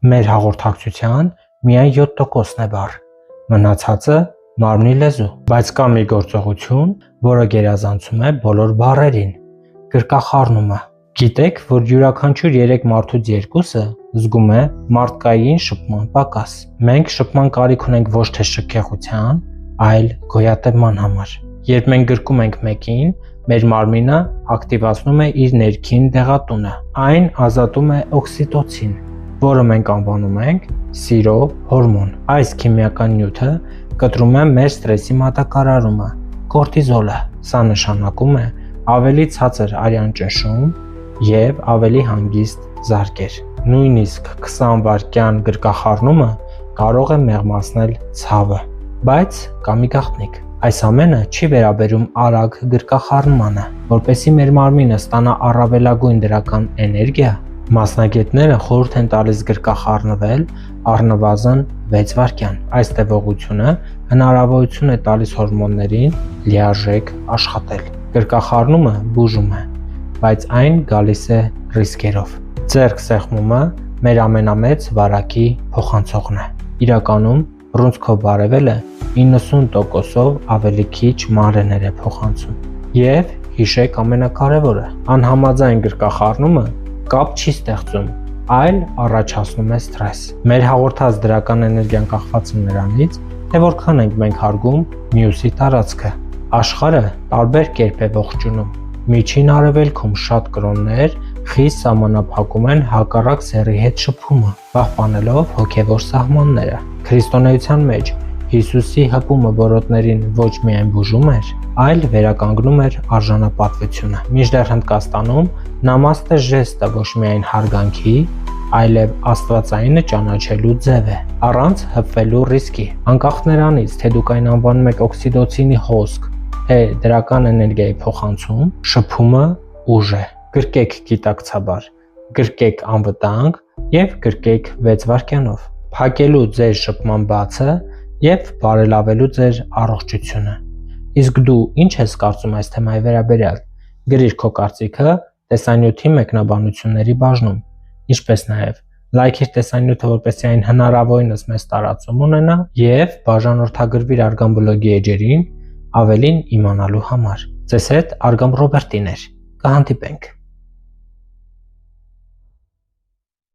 Մեր հաղորդակցության միայն 7%-ն է բառ, մնացածը մարմնի լեզու, բայց կա մի գործողություն, որը գերազանցում է բոլոր բառերին՝ գրկախառնումը։ Գիտեք, որ յուրաքանչյուր 3 մարդուց 2-ը զգում է մարդկային շփման պակաս։ Մենք շփման կարիք ունենք ոչ թե շքեղության, այլ գոյատևման համար։ Երբ մենք գրկում ենք մեկին, մեր մարմինը ակտիվացնում է իր ներքին դեղատունը։ Այն ազատում է օքսիտոցին, որը մենք անվանում ենք սիրո հորմոն։ Այս քիմիական նյութը կտրում է մեր ստրեսի մատակարարումը՝ կորտիզոլը։ Սա նշանակում է ավելի ցածր արյան ճնշում և ավելի հանգիստ զարկեր։ Նույնիսկ 20 վայրկյան գրկախառնումը կարող է մեղմացնել ցավը։ Բայց կա մի գաղտնիք։ Այս ամենը չի վերաբերում արագ գրկախառնմանը։ Որպեսզի մեր մարմինը ստանա առավելագույն դրական էներգիա, մասնագետները խորհուրդ են տալիս գրկախառնվել առնվազն 6 վայրկյան։ Այս տևողությունը հնարավորություն է տալիս հորմոններին լիարժեք աշխատել։ Գրկախառնումը բուժում է, բայց այն գալիս է ռիսկերով։ Ձեռք սեղմումը մեր ամենամեծ վարակի փոխանցողն է։ Իրականում բռունցքով բարևելը 90%-ով ավելի քիչ մանրէներ է փոխանցում։ Եվ հիշեք ամենակարևորը՝ անհամաձայն գրկախառնումը կապ չի ստեղծում, այլ առաջացնում է ստրես։ Մեր հաղորդած դրական էներգիան կախված է նրանից, թե որքան ենք մենք հարգում մյուսի տարածքը։ Աշխարհը տարբեր կերպ է ողջունում։ Միջին Արևելքում շատ կրոններ խիստ սահմանափակում են հակառակ սեռի հետ շփումը, պահպանելով հոգևոր սահմանները։ Քրիստոնեության մեջ Հիսուսի հպումը որոտներին ոչ միայն բուժում էր, այլ վերականգնում էր արժանապատվությունը։ Մինչդեռ Հնդկաստանում նամաստե ժեստը ոչ միայն հարգանքի, այլև աստվածայինը ճանաչելու ձև է, առանց հպվելու ռիսկի։ Անկախ նրանից, թե դուք այն անվանում եք օքսիդոցինի հոսք, թե դրական էներգիայի փոխանցում, շփումը ուժ է։ Գրկեք գիտակցաբար, գրկեք անվտանգ եւ գրկեք 6 վայրկյանով։ Փակելու ձեր շփման բացը եւ բարելավելու ձեր առողջությունը։ Իսկ դու ինչ ես կարծում այս թեմայի վերաբերյալ։ Գրիր քո կարծիքը տեսանյութի մեկնաբանությունների բաժնում, ինչպես նաեւ լայքիր տեսանյութը, որպեսզի այն հնարավորինս մեծ տարածում ունենա, եւ բաժանորդագրվիր Արգամ բլոգի էջերին ավելին իմանալու համար։ Ձեզ հետ Արգամ Ռոբերտին էր։ Կհանդիպենք։